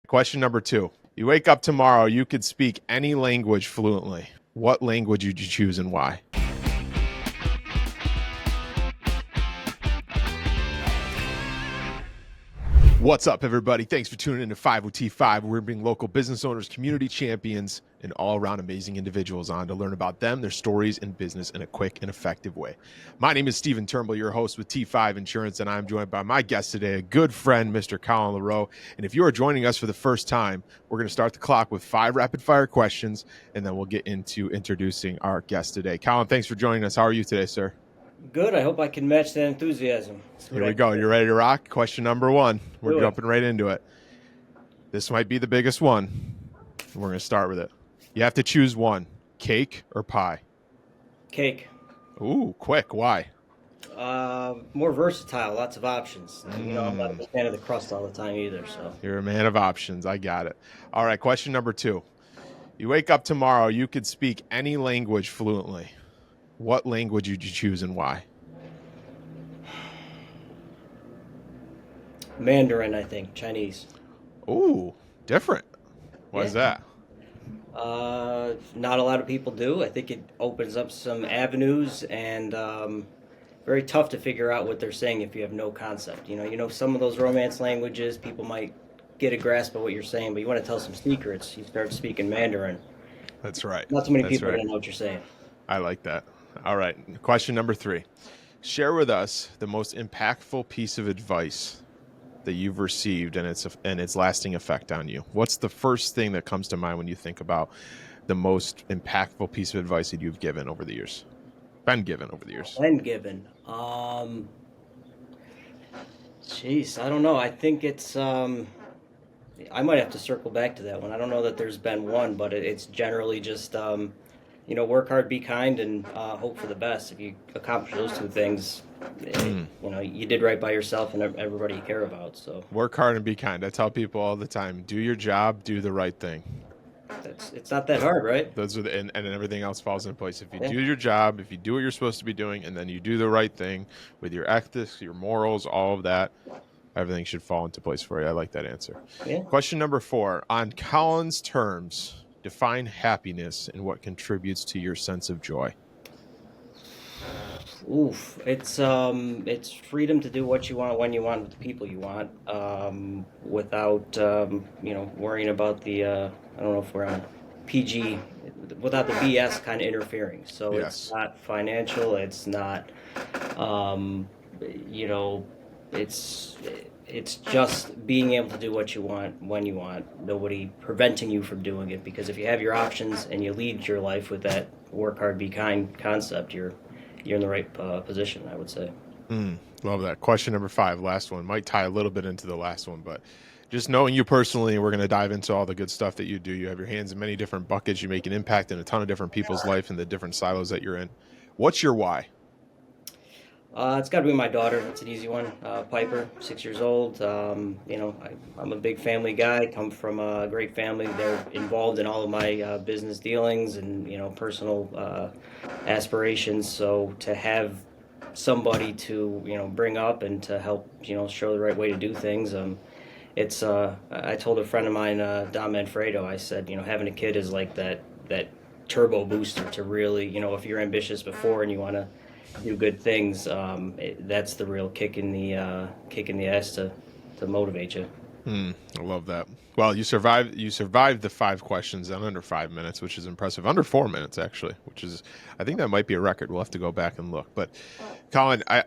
Question number 2. You wake up tomorrow, you could speak any language fluently. What language would you choose and why? What's up, everybody? Thanks for tuning in to 5OT5. We're bringing local business owners, community champions, and all-around amazing individuals on to learn about them, their stories, and business in a quick and effective way. My name is Stephen Turnbull, your host with T5 Insurance, and I'm joined by my guest today, a good friend, Mr. Colin LaReaux. And if you are joining us for the first time, we're going to start the clock with 5 rapid-fire questions, and then we'll get into introducing our guest today. Colin, thanks for joining us. How are you today, sir? Good. I hope I can match that enthusiasm. Here we go. You ready to rock? Question number 1. We're jumping right into it. This might be the biggest one. We're going to start with it. You have to choose one, cake or pie? Cake. Ooh, quick. Why? More versatile. Lots of options. You know, I'm not a fan of the crust all the time either. So You're a man of options. I got it. All right. Question number 2. You wake up tomorrow. You could speak any language fluently. What language would you choose and why? Mandarin, I think. Chinese. Ooh, different. Why is that? Not a lot of people do. I think it opens up some avenues and very tough to figure out what they're saying if you have no concept. You know, some of those romance languages, people might get a grasp of what you're saying, but you want to tell some secrets, you start speaking Mandarin. That's right. Not so many people are going to know what you're saying. I like that. All right. Question number 3. Share with us the most impactful piece of advice that you've received and its lasting effect on you. What's the first thing that comes to mind when you think about the most impactful piece of advice that you've given over the years? Been given over the years. Geez, I don't know. I think it's I might have to circle back to that one. I don't know that there's been one, but it's generally just work hard, be kind, and hope for the best. If you accomplish those 2 things, you did right by yourself and everybody you care about. So work hard and be kind. I tell people all the time, do your job, do the right thing. It's not that hard, right? Those are and everything else falls in place. If you do your job, if you do what you're supposed to be doing, and then you do the right thing with your ethics, your morals, all of that, everything should fall into place for you. I like that answer. Yeah. Question number 4. On Colin's terms, define happiness and what contributes to your sense of joy. Oof, it's freedom to do what you want, when you want, with the people you want, without worrying about the I don't know if we're on PG, without the BS kind of interfering. So Yes. It's not financial. It's not, it's just being able to do what you want when you want. Nobody preventing you from doing it, because if you have your options and you lead your life with that work hard, be kind concept, you're in the right position, I would say. Love that. Question number 5, last one. Might tie a little bit into the last one, but just knowing you personally, we're going to dive into all the good stuff that you do. You have your hands in many different buckets. You make an impact in a ton of different people's life and the different silos that you're in. What's your why? It's got to be my daughter. That's an easy one. Piper, 6 years old. I'm a big family guy. Come from a great family. They're involved in all of my business dealings and personal aspirations. So to have somebody to bring up and to help show the right way to do things. It's I told a friend of mine, Don Manfredo. I said having a kid is like that turbo booster to really if you're ambitious before and you want to do good things, that's the real kick in the ass to motivate you. I love that. Well, you survived the 5 questions in under 5 minutes, which is impressive. Under 4 minutes, actually, which is, I think that might be a record. We'll have to go back and look. But Colin, I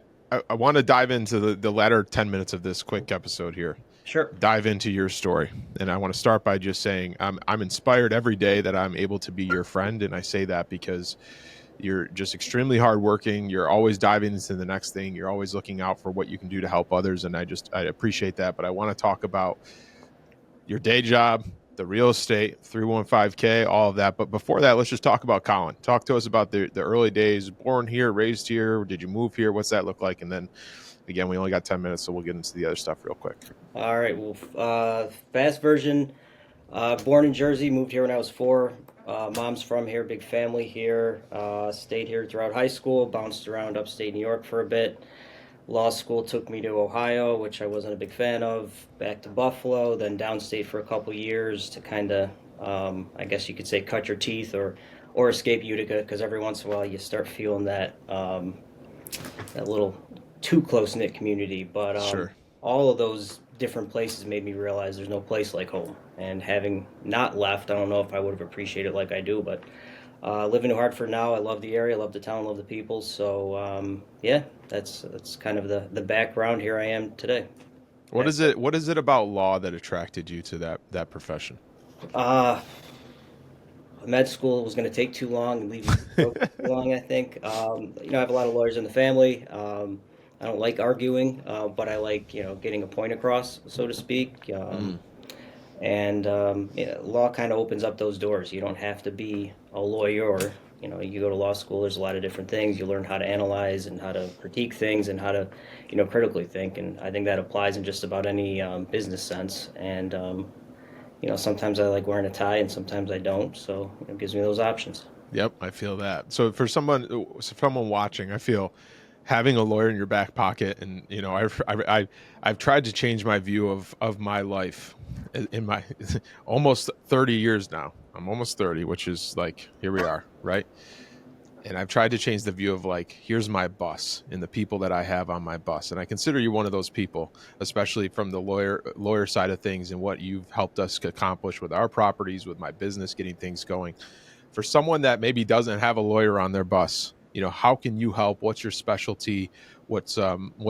want to dive into the latter 10 minutes of this quick episode here. Sure. Dive into your story. And I want to start by just saying I'm inspired every day that I'm able to be your friend. And I say that because you're just extremely hardworking. You're always diving into the next thing. You're always looking out for what you can do to help others. And I appreciate that. But I want to talk about your day job, the real estate, 315K, all of that. But before that, let's just talk about Colin. Talk to us about the early days. Born here, raised here. Did you move here? What's that look like? And then, again, we only got 10 minutes, so we'll get into the other stuff real quick. All right. Well, fast version. Born in Jersey, moved here when I was 4. Mom's from here, big family here. Stayed here throughout high school, bounced around upstate New York for a bit. Law school took me to Ohio, which I wasn't a big fan of, back to Buffalo, then downstate for a couple years to kind of, I guess you could say, cut your teeth or escape Utica, because every once in a while you start feeling that little too close knit community. But Sure. all of those different places made me realize there's no place like home. And having not left, I don't know if I would have appreciated it like I do, but live in New Hartford now. I love the area, I love the town, love the people. So yeah, that's kind of the background. Here I am today. What Back is it? What is it about law that attracted you to that profession? uh, Med school was going to take too long and leave you broke too long. I think. I have a lot of lawyers in the family. I don't like arguing, but I like getting a point across, so to speak. Mm, And law kind of opens up those doors. You don't have to be a lawyer. You go to law school. There's a lot of different things. You learn how to analyze and how to critique things and how to, critically think. And I think that applies in just about any business sense. And sometimes I like wearing a tie, and sometimes I don't. So it gives me those options. yep, I feel that. So for someone watching, I feel having a lawyer in your back pocket, and I've tried to change my view of my life in my almost 30 years now. I'm almost 30, which is like here we are, right? And I've tried to change the view of like, here's my bus and the people that I have on my bus. And I consider you one of those people, especially from the lawyer side of things and what you've helped us accomplish with our properties, with my business, getting things going. For someone that maybe doesn't have a lawyer on their bus, how can you help? What's your specialty? What's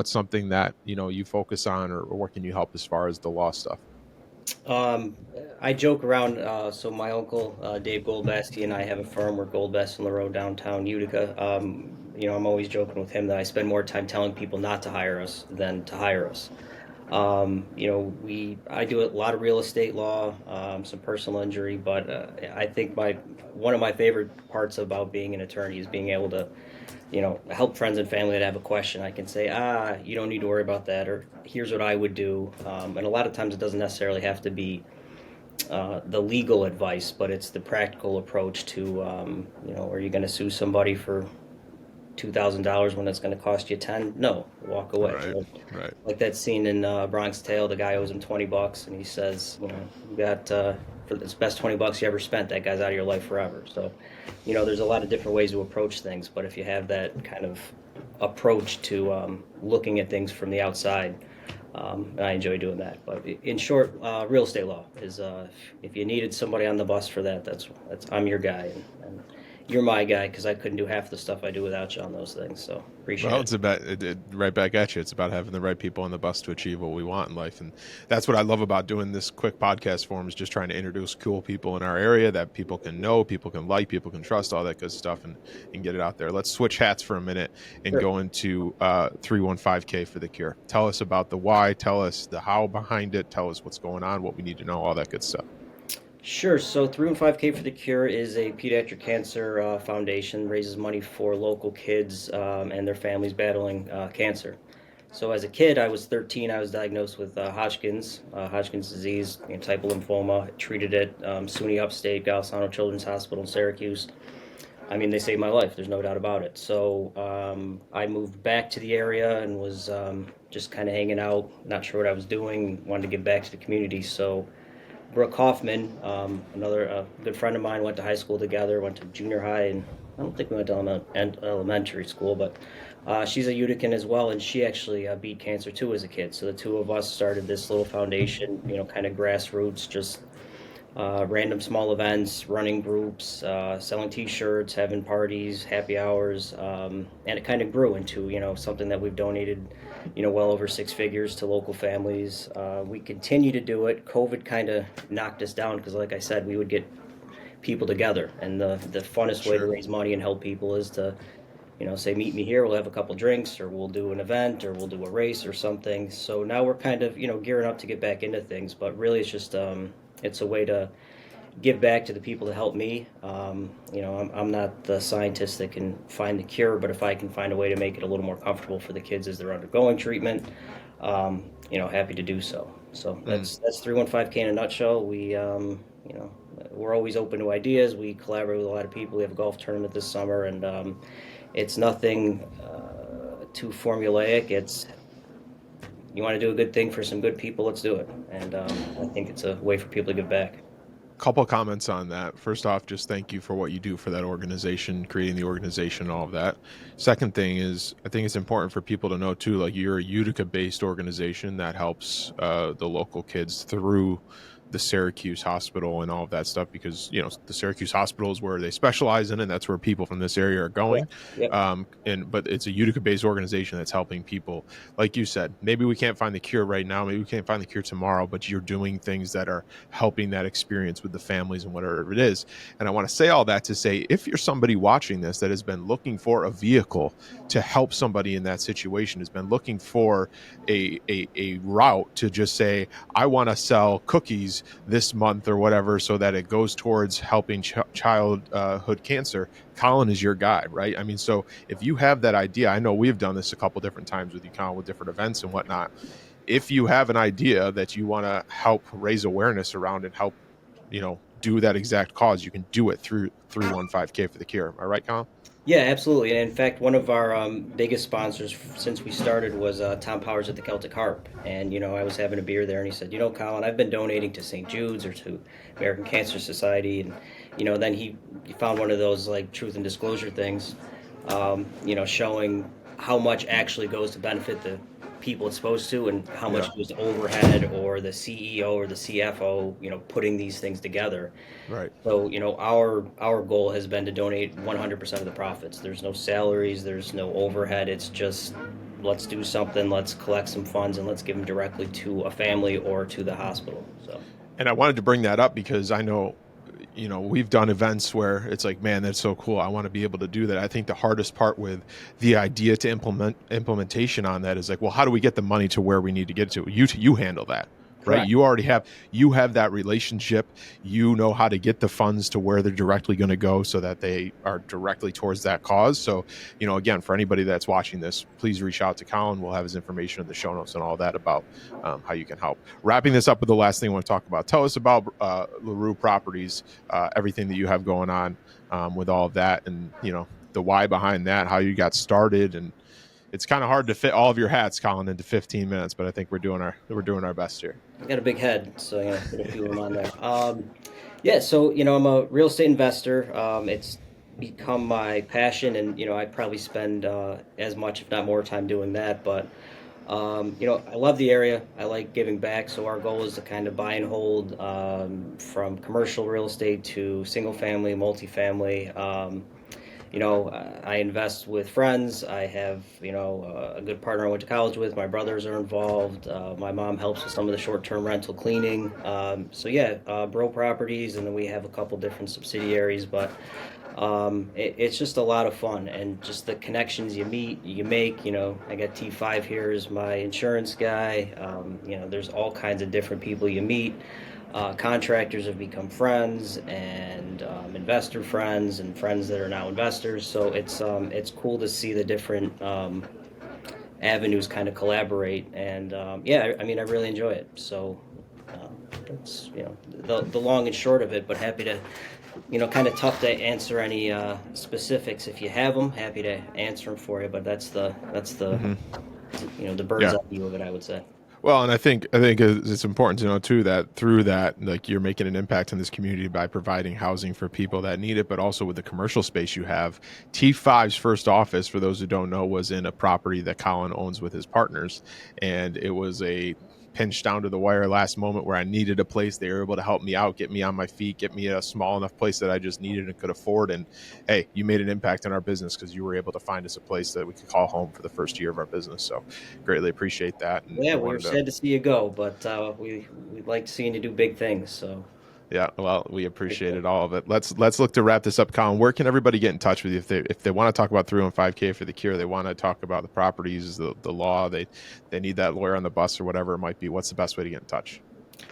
something that, you focus on, or what can you help as far as the law stuff? Um, I joke around. So my uncle Dave Goldbas, he and I have a firm. We're Goldbas LaReaux downtown Utica. I'm always joking with him that I spend more time telling people not to hire us than to hire us. I do a lot of real estate law, some personal injury, but I think my one of my favorite parts about being an attorney is being able to help friends and family that have a question. I can say, you don't need to worry about that, or here's what I would do. And a lot of times it doesn't necessarily have to be the legal advice, but it's the practical approach to, are you going to sue somebody for $2,000 when it's going to cost you 10? No, walk away. Right, right. Like that scene in Bronx Tale, the guy owes him $20, and he says, you got for the best $20 you ever spent. That guy's out of your life forever. So, there's a lot of different ways to approach things, but if you have that kind of approach to looking at things from the outside, I enjoy doing that. But in short, real estate law is if you needed somebody on the bus for that, that's I'm your guy, and you're my guy because I couldn't do half the stuff I do without you on those things. So appreciate Well, it. it's about right back at you. It's about having the right people on the bus to achieve what we want in life, and that's what I love about doing this quick podcast form. Is just trying to introduce cool people in our area that people can know, people can like, people can trust, all that good stuff, and get it out there. Let's switch hats for a minute and Sure. go into 315K for the cure. Tell us about the why. Tell us the how behind it. Tell us what's going on, what we need to know, all that good stuff. Sure. So 315K for the Cure is a pediatric cancer foundation, raises money for local kids and their families battling cancer. So as a kid, I was 13. I was diagnosed with Hodgkin's disease, type of lymphoma. Treated it, SUNY Upstate, Golisano Children's Hospital in Syracuse. I mean, they saved my life. There's no doubt about it. So I moved back to the area and was just kind of hanging out, not sure what I was doing, wanted to give back to the community. So Brooke Hoffman, another good friend of mine, went to high school together, went to junior high, and I don't think we went to elementary school, but she's a Utican as well, and she actually beat cancer too as a kid. So the two of us started this little foundation, kind of grassroots, just random small events, running groups, selling T-shirts, having parties, happy hours, and it kind of grew into something that we've donated, well over six figures to local families. We continue to do it. COVID kind of knocked us down because, like I said, we would get people together, and the funnest way to Sure. raise money and help people is to say meet me here. We'll have a couple drinks, or we'll do an event, or we'll do a race or something. So now we're kind of gearing up to get back into things, but really it's just it's a way to give back to the people that help me. I'm not the scientist that can find the cure, but if I can find a way to make it a little more comfortable for the kids as they're undergoing treatment, happy to do so. So Mm. that's 315K in a nutshell. We're always open to ideas. We collaborate with a lot of people. We have a golf tournament this summer, and it's nothing too formulaic. It's you want to do a good thing for some good people, let's do it. And I think it's a way for people to give back. Couple comments on that. First off, just thank you for what you do for that organization, creating the organization, all of that. Second thing is, I think it's important for people to know too, like you're a Utica-based organization that helps the local kids through the Syracuse hospital and all of that stuff, because the Syracuse hospital is where they specialize in, and that's where people from this area are Yeah. going. Yep. But it's a Utica-based organization that's helping people. Like you said, maybe we can't find the cure right now, maybe we can't find the cure tomorrow, but you're doing things that are helping that experience with the families and whatever it is. And I want to say all that to say, if you're somebody watching this that has been looking for a vehicle to help somebody in that situation, has been looking for a route to just say, I want to sell cookies this month or whatever, so that it goes towards helping childhood cancer, Colin is your guy, right? I mean, so if you have that idea, I know we've done this a couple different times with you, Colin, with different events and whatnot. If you have an idea that you want to help raise awareness around and help, do that exact cause, you can do it through 315K for the Cure. Am I right, Colin? Yeah, absolutely. And in fact, one of our biggest sponsors since we started was Tom Powers at the Celtic Harp. And, I was having a beer there, and he said, Colin, I've been donating to St. Jude's or to American Cancer Society. And, then he found one of those like truth and disclosure things, showing how much actually goes to benefit the people it's supposed to, and how much goes to overhead or the CEO or the CFO, putting these things together. Right. So, our goal has been to donate 100% of the profits. There's no salaries, there's no overhead. It's just, let's do something, let's collect some funds, and let's give them directly to a family or to the hospital. So, and I wanted to bring that up because I know, we've done events where it's like, man, that's so cool, I want to be able to do that. I think the hardest part with the idea to implementation on that is like, well, how do we get the money to where we need to get to? You handle that, right? correct. You have that relationship. You know how to get the funds to where they're directly going to go so that they are directly towards that cause. So, again, for anybody that's watching this, please reach out to Colin. We'll have his information in the show notes and all that about how you can help. Wrapping this up with the last thing I want to talk about. Tell us about LaReaux Properties, everything that you have going on with all of that, and, the why behind that, how you got started. And it's kind of hard to fit all of your hats, Colin, into 15 minutes, but I think we're doing our best here. I got a big head, so put a few of them on there. Yeah, so I'm a real estate investor. It's become my passion, and I probably spend as much, if not more, time doing that. But I love the area. I like giving back. So our goal is to kind of buy and hold, from commercial real estate to single family, multifamily. I invest with friends. I have, a good partner I went to college with. My brothers are involved. My mom helps with some of the short-term rental cleaning. LaReaux Properties, and then we have a couple different subsidiaries. But it's just a lot of fun, and just the connections you make. I got T5 here as my insurance guy. There's all kinds of different people you meet. Contractors have become friends, and investor friends, and friends that are now investors. So it's cool to see the different avenues kind of collaborate, and I really enjoy it. So that's the long and short of it. But happy to, kind of tough to answer any specifics. If you have them, happy to answer them for you. But that's the the bird's eye view of it, I would say. Well, and I think it's important to know too that through that, like, you're making an impact in this community by providing housing for people that need it, but also with the commercial space you have. T5's first office, for those who don't know, was in a property that Colin owns with his partners, and it was a pinched down to the wire last moment where I needed a place. They were able to help me out, get me on my feet, get me a small enough place that I just needed and could afford. And hey, you made an impact in our business because you were able to find us a place that we could call home for the first year of our business. So greatly appreciate that. And yeah, we were sad to see you go, but we liked seeing you do big things. So yeah, well, we appreciated all of it. Let's look to wrap this up, Colin. Where can everybody get in touch with you if they want to talk about 315K for the Cure, they want to talk about the properties, the law, they need that lawyer on the bus or whatever it might be? What's the best way to get in touch?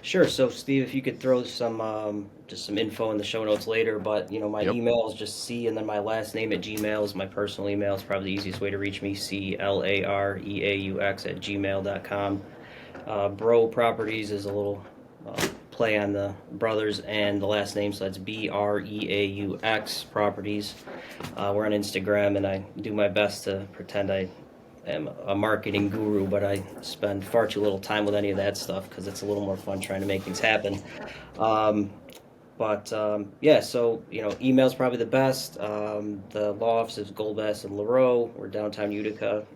Sure. So Steve, if you could throw some just some info in the show notes later, but my email is just C and then my last name at Gmail is my personal email. It's probably the easiest way to reach me. CLAREAUX@gmail.com. Bro Properties is a little play on the brothers and the last name, so that's BREAUX Properties. We're on Instagram, and I do my best to pretend I am a marketing guru, but I spend far too little time with any of that stuff because it's a little more fun trying to make things happen. Um, but yeah, so email's probably the best. The law office is Goldbas and LaReaux. We're downtown Utica.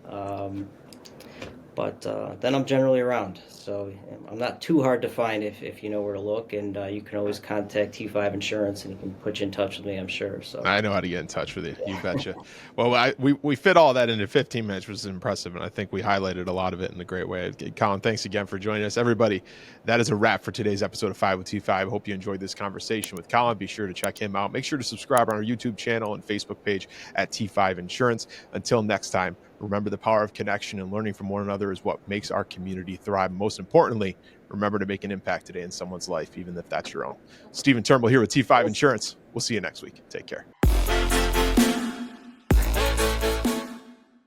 But then I'm generally around, so I'm not too hard to find if you know where to look, and you can always contact T5 Insurance, and he can put you in touch with me, I'm sure. So I know how to get in touch with you. You betcha. Well, we fit all that into 15 minutes, which is impressive. And I think we highlighted a lot of it in a great way. Colin, thanks again for joining us. Everybody, that is a wrap for today's episode of 5 with T5. Hope you enjoyed this conversation with Colin. Be sure to check him out. Make sure to subscribe on our YouTube channel and Facebook page at T5 Insurance. Until next time, remember the power of connection and learning from one another is what makes our community thrive. Most importantly, remember to make an impact today in someone's life, even if that's your own. Stephen Turnbull here with T5 Insurance. We'll see you next week. Take care.